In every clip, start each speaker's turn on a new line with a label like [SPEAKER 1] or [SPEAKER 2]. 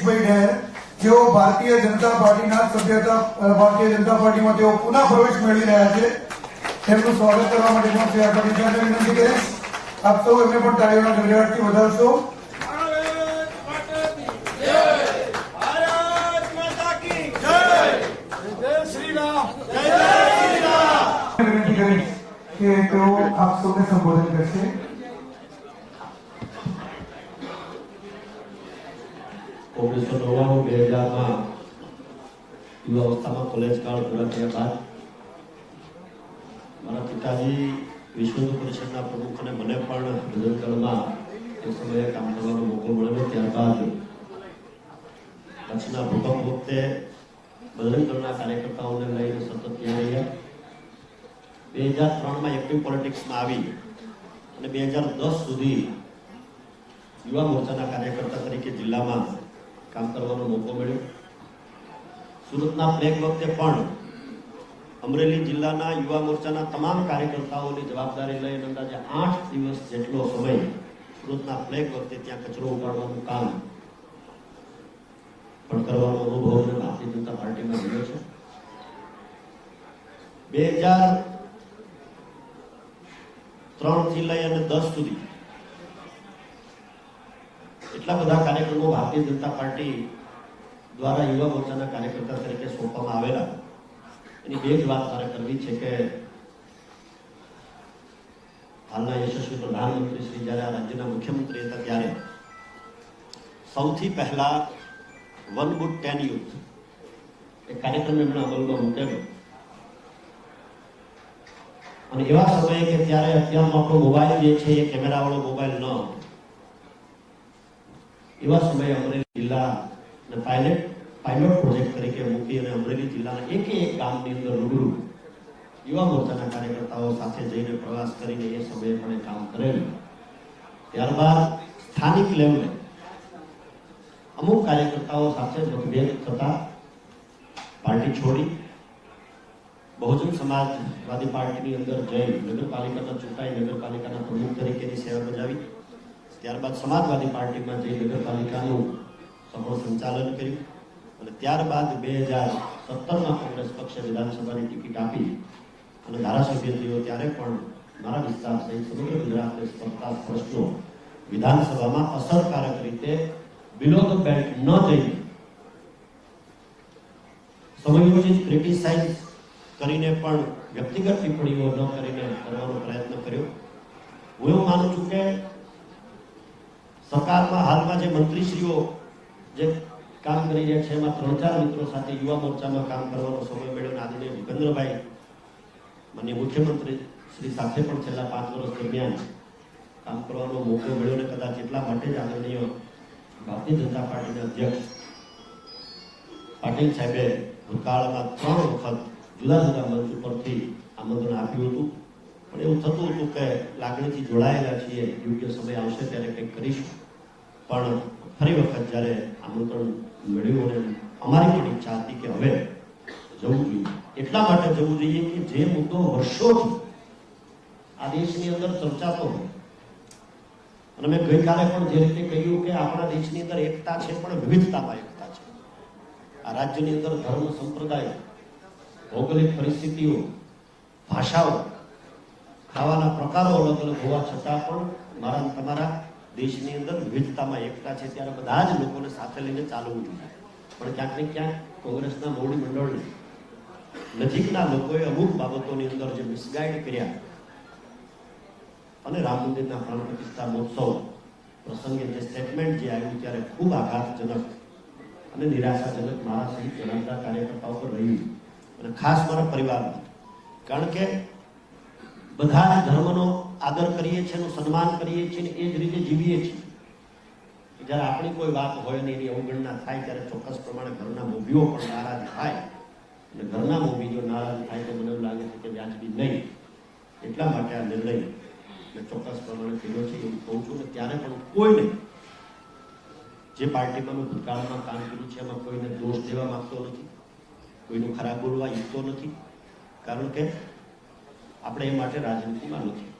[SPEAKER 1] જગદીશભાઈ ડેર જેઓ ભારતીય જનતા પાર્ટીના સભ્યતા ભારતીય જનતા પાર્ટીમાં તેઓ પુનઃ પ્રવેશ મેળવી રહ્યા છે તેમનું સ્વાગત કરવા માટે હું સેવા પાટીલ વિનંતી કરીશ આપ સૌ એમને પણ તાળીઓના ગડગડાટથી વધાવશો વિનંતી કરીશ કે તેઓ આપ સૌને સંબોધન કરશે
[SPEAKER 2] ઓગણીસો 2000 યુવા અવસ્થામાં કોલેજ કાળ પૂરા કર્યા બાદ મારા પિતાજી વિશ્વ હિન્દુ પરિષદના પ્રમુખ અને મને પણ ભજન દળમાં એ સમયે કામ કરવાનો મોકો મળેલો. ત્યારબાદ કચ્છના ભૂકંપ વખતે બજરંગ દળના કાર્યકર્તાઓને લઈને સતત ત્યાં રહ્યા. 2003માં એક્ટિવ પોલિટિક્સમાં આવી અને 2010 સુધી યુવા મોરચાના કાર્યકર્તા તરીકે જિલ્લામાં કામ કરવાનો મોકો મળ્યો. સુરતના પ્લેગ વખતે પણ અમરેલી જિલ્લાના યુવા મોરચાના તમામ કાર્યકર્તાઓની જવાબદારી લઈને અંદાજે 8 દિવસ જેટલો સમય સુરતના પ્લેગ વખતે ત્યાં કચરો ઉપાડવાનું કામ પણ કરવાનો અનુભવ અને ભારતીય જનતા પાર્ટીમાં મળ્યો છે. 2003 થી લઈ અને 10 સુધી એટલા બધા કાર્યક્રમો ભારતીય જનતા પાર્ટી દ્વારા યુવા મોરચાના કાર્યકર્તા તરીકે સોંપવામાં આવેલા. એની બે જ વાત મારે કરવી છે કે હાલના યશસ્વી પ્રધાનમંત્રી શ્રી જ્યારે આ રાજ્યના મુખ્યમંત્રી હતા ત્યારે સૌથી પહેલા 1 wood 10 youth એક કાર્યક્રમ એમણે અમલમાં મૂકેલો. અને એવા સમયે કે ત્યારે અત્યારનો આપણો મોબાઈલ જે છે એ કેમેરાવાળો મોબાઈલ ન હતો. એવા સમયે અમરેલી જિલ્લાને પાયલોટ પ્રોજેક્ટ તરીકે મૂકી અને અમરેલી જિલ્લાના એક ગામની અંદર રૂબરૂ યુવા મોરચાના કાર્યકર્તાઓ સાથે જઈને પ્રવાસ કરીને એ સમયે પણ કામ કરેલું. ત્યારબાદ સ્થાનિક લેવલે અમુક કાર્યકર્તાઓ સાથે મતભેદ થતા પાર્ટી છોડી બહુજન સમાજવાદી પાર્ટીની અંદર જઈ નગરપાલિકાના ચૂંટાઈ નગરપાલિકાના પ્રમુખ તરીકેની સેવા બજાવી. ત્યારબાદ સમાજવાદી પાર્ટીમાં જઈ નગરપાલિકાનું સફળ સંચાલન કર્યું અને ત્યારબાદ 2017માં કોંગ્રેસ પક્ષે વિધાનસભાની ટિકિટ આપી અને ધારાસભ્ય થયો ત્યારે પણ મારા વિસ્તાર સહિત સમગ્ર ગુજરાતને સ્પર્ધા પ્રશ્નો વિધાનસભામાં અસરકારક રીતે બિલો ધ બેલ્ટ ન જઈને સમયોજિત ક્રિટિસાઇઝ કરીને પણ વ્યક્તિગત ટિપ્પણીઓ ન કરીને કરવાનો પ્રયત્ન કર્યો. હું એવું માનું છું કે સરકારમાં હાલમાં જે મંત્રીશ્રીઓ જે કામ કરી રહ્યા છે એમાં 3-4 મિત્રો સાથે યુવા મોરચામાં કામ કરવાનો સમય મળ્યો. આદરણીય ભૂપેન્દ્રભાઈ માન્ય મુખ્યમંત્રી શ્રી સાથે પણ છેલ્લા 5 વર્ષ દરમિયાન કામ કરવાનો મોકો મળ્યો ને કદાચ એટલા માટે જ આદરણીય ભારતીય જનતા પાર્ટીના અધ્યક્ષ પાટીલ સાહેબે ભૂતકાળમાં 3 વખત જુદા જુદા મંચ ઉપરથી આમંત્રણ આપ્યું હતું. પણ એવું થતું હતું કે લાગણીથી જોડાયેલા છીએ, યોગ્ય સમય આવશે ત્યારે કંઈક કરીશું. પણ ફરી વખત જ્યારે આમંત્રણ મળ્યું અને અમારી પણ ઈચ્છા હતી કે હવે જવું જોઈએ. એટલા માટે જવું જોઈએ કે જે મુદ્દો વર્ષોથી આ દેશની અંદર ચર્ચાતો હોય અને મેં ગઈકાલે પણ જે રીતે કહ્યું કે આપણા દેશની અંદર એકતા છે પણ વિવિધતામાં એકતા છે. આ રાજ્યની અંદર ધર્મ, સંપ્રદાય, ભૌગોલિક પરિસ્થિતિઓ, ભાષાઓ, ખાવાના પ્રકારો અલગ અલગ હોવા છતાં પણ મારા તમારા દેશની અંદર વિવિધતામાં એકતા છે. ત્યારે બધા જ લોકોને સાથે લઈને ચાલવું જોઈએ. પણ ક્યાંક ને ક્યાંક કોંગ્રેસના મોવડી મંડળને નજીકના લોકોએ અમુક બાબતોની અંદર જે મિસગાઈડ કર્યા અને રામ મંદિરના પ્રાણ પ્રતિષ્ઠા મહોત્સવ પ્રસંગે જે સ્ટેટમેન્ટ જે આવ્યું ત્યારે ખૂબ આઘાતજનક અને નિરાશાજનક મારા સહિત ઘણા બધા કાર્યકર્તાઓ પર રહ્યું અને ખાસ મારા પરિવારમાં. કારણ કે બધા જ ધર્મનો આદર કરીએ છીએ, એનું સન્માન કરીએ છીએ અને એ જ રીતે જીવીએ છીએ. જ્યારે આપણી કોઈ વાત હોય ને એની અવગણના થાય ત્યારે ચોક્કસ પ્રમાણે ઘરના મોભીઓ પણ નારાજ થાય અને ઘરના મોભી જો નારાજ થાય તો મને એવું લાગે છે કે વ્યાજબી નહીં. એટલા માટે આ નિર્ણય મેં ચોક્કસ પ્રમાણે કર્યો છે એવું કહું છું. ને ત્યારે પણ કોઈને જે પાર્ટીમાં મેં ભૂતકાળમાં કામ કર્યું છે એમાં કોઈને દોષ દેવા માંગતો નથી, કોઈનું ખરાબ બોલવા ઈચ્છતો નથી. કારણ કે આપણે એ માટે રાજનીતિમાં નથી.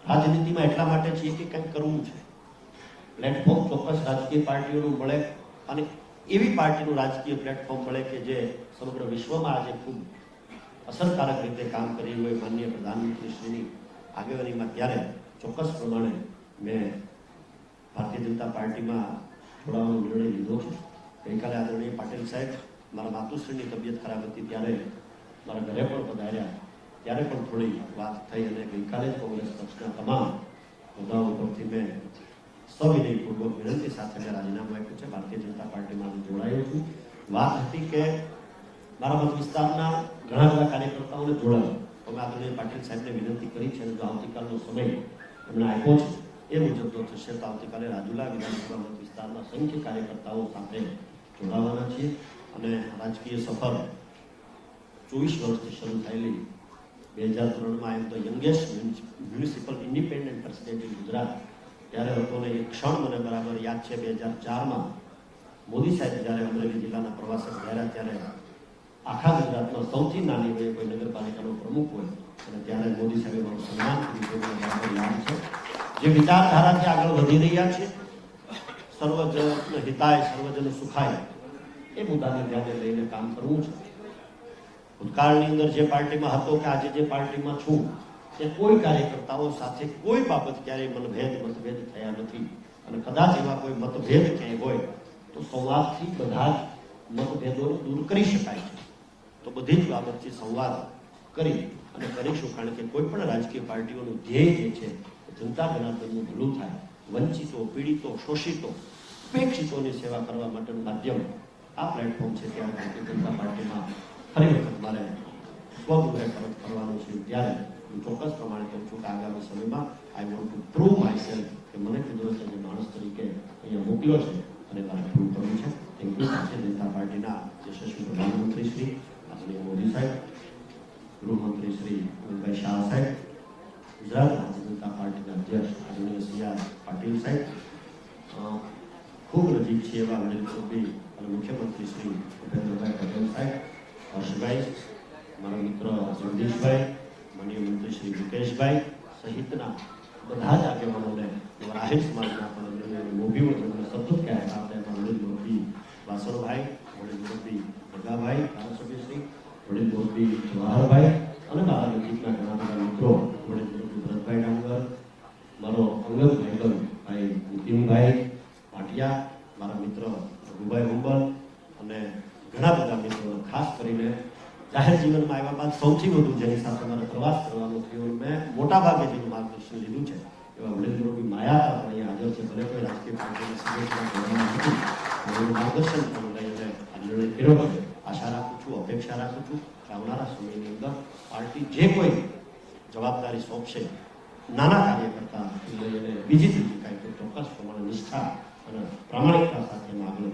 [SPEAKER 2] રાજનીતિમાં એટલા માટે છીએ કે કંઈક કરવું છે. પ્લેટફોર્મ ચોક્કસ રાજકીય પાર્ટીઓનું મળે અને એવી પાર્ટીનું રાજકીય પ્લેટફોર્મ મળે કે જે સમગ્ર વિશ્વમાં આજે ખૂબ અસરકારક રીતે કામ કરી હોય માનનીય પ્રધાનમંત્રી શ્રીની આગેવાનીમાં, ત્યારે ચોક્કસ પ્રમાણે મેં ભારતીય જનતા પાર્ટીમાં જોડાવાનો નિર્ણય લીધો છે. ગઈકાલે આદરણીય પાટીલ સાહેબ મારા માતુશ્રીની તબિયત ખરાબ હતી ત્યારે મારા ઘરે પણ પધાર્યા, ત્યારે પણ થોડી વાત થઈ અને ગઈકાલે જ કોંગ્રેસ પક્ષના તમામ હોદ્દાઓ પરથી મેં સવિનયપૂર્વક વિનંતી સાથે મેં રાજીનામું આપ્યું છે. ભારતીય જનતા પાર્ટીમાં જોડાયો છું. વાત હતી કે મારા મત વિસ્તારના ઘણા બધા કાર્યકર્તાઓને જોડાયો, તો મેં આદરણીય પાટીલ સાહેબને વિનંતી કરી છે અને જો આવતીકાલનો સમય એમણે આપ્યો છે એ મુજબ જો થશે તો આવતીકાલે રાજુલા વિધાનસભા મત વિસ્તારના સંખ્ય કાર્યકર્તાઓ સાથે જોડાવાના છીએ અને રાજકીય સફર 24 વર્ષથી શરૂ થયેલી 2003માં એમ તો યંગેસ્ટ મ્યુનિસિપલ ઇન્ડિપેન્ડન્ટ પર્સનેટ ઇન ગુજરાત ત્યારે હતો ને એક ક્ષણ મને બરાબર યાદ છે. 2004માં મોદી સાહેબ જ્યારે અમરેલી જિલ્લાના પ્રવાસે ગયા ત્યારે આખા ગુજરાતમાં સૌથી નાની વયે કોઈ નગરપાલિકાનો પ્રમુખ હોય અને ત્યારે મોદી સાહેબે મારું સન્માન કર્યું બરાબર યાદ છે. જે વિચારધારાથી આગળ વધી રહ્યા છે, સર્વજન હિતાય સર્વજન સુખાય, એ મુદ્દાને ધ્યાને લઈને કામ કરવું છે. ભૂતકાળની અંદર જે પાર્ટીમાં હતો કે આજે જે પાર્ટીમાં છું તે કોઈ કાર્યકર્તાઓ સાથે કોઈ બાબત ક્યારેય મતભેદ થયા નથી અને કદાચ એવા કોઈ મતભેદ ક્યાંય હોય તો સંવાદથી બધા જ મતભેદોને દૂર કરી શકાય છે. તો બધી જ બાબતથી સંવાદ કરી અને કરીશું, કારણ કે કોઈ પણ રાજકીય પાર્ટીઓનું ધ્યેય જે છે જનતા જનાર્દનનું ભલું થાય, વંચિતો, પીડિતો, શોષિતો, ઉપેક્ષિતોની સેવા કરવા માટેનું માધ્યમ આ પ્લેટફોર્મ છે. ત્યારે ભારતીય જનતા પાર્ટીમાં ફરી વખત મારે સ્વગૃહે પરત કરવાનું છે. ત્યારે હું ચોક્કસ પ્રમાણે કહું છું કે આગામી સમયમાં I want to prove my self કે મને કુદરતે જે માણસ તરીકે અહીંયા મોકલ્યો છે અને મારે પ્રૂવ કરવું છે. Thank you. ભારતીય જનતા પાર્ટીના યશસ્વી પ્રધાનમંત્રી શ્રી આદરણીય મોદી સાહેબ, ગૃહમંત્રી શ્રી અમિતભાઈ શાહ સાહેબ, ગુજરાત ભારતીય જનતા પાર્ટીના અધ્યક્ષ આદરણીય સી.આર. પાટીલ સાહેબ, ખૂબ નજીક છે એવા વડીલ મુરબ્બી અને મુખ્યમંત્રી શ્રી ભૂપેન્દ્રભાઈ પટેલ સાહેબ, હર્ષભાઈ, મારા મિત્ર જગદીશભાઈ, માનનીય મંત્રી શ્રી મુકેશભાઈ સહિતના બધા જ આગેવાનોને, આહિર સમાજના પણ મોભીઓ જેમને સતત કહેતા આપણે એમાં વડીલ મુરબ્બી વાસણભાઈ, વડીલ મુરબ્બી ભગાભાઈ, ધારાસભ્યશ્રી, વડીલ મુરબ્બી જવાહરભાઈ અને મારા નજીકના ઘણા બધા મિત્રો, વડીલ મુરબ્બી ભરતભાઈ ડાંગર, મારો અંગત ભાઈબંધ ભાઈ નીતિનભાઈ પાટિયા, મારા મિત્ર રઘુભાઈ હુંબલ અને ઘણા બધા મિત્રો, ખાસ કરીને જાહેર જીવનમાં આવ્યા બાદ સૌથી વધુ જેની સાથે મારે પ્રવાસ કરવાનો થયો, મેં મોટાભાગે જેનું માર્ગદર્શન લીધું છે એવા વડીલ મુરબ્બી માયા પણ અહીંયા હાજર છે. ભલે કોઈ રાજકીય પાર્ટીના સદસ્યના કહેવામાં નથી, એનું માર્ગદર્શન પણ લઈને આ નિર્ણય કર્યો છે. આશા રાખું છું, અપેક્ષા રાખું છું કે આવનારા સમયની અંદર પાર્ટી જે કોઈ જવાબદારી સોંપશે, નાના કાર્યકર્તા લઈને બીજી ત્રીજી કાંઈ તો ચોક્કસ પ્રમાણે નિષ્ઠા અને પ્રામાણિકતા સાથે આગળ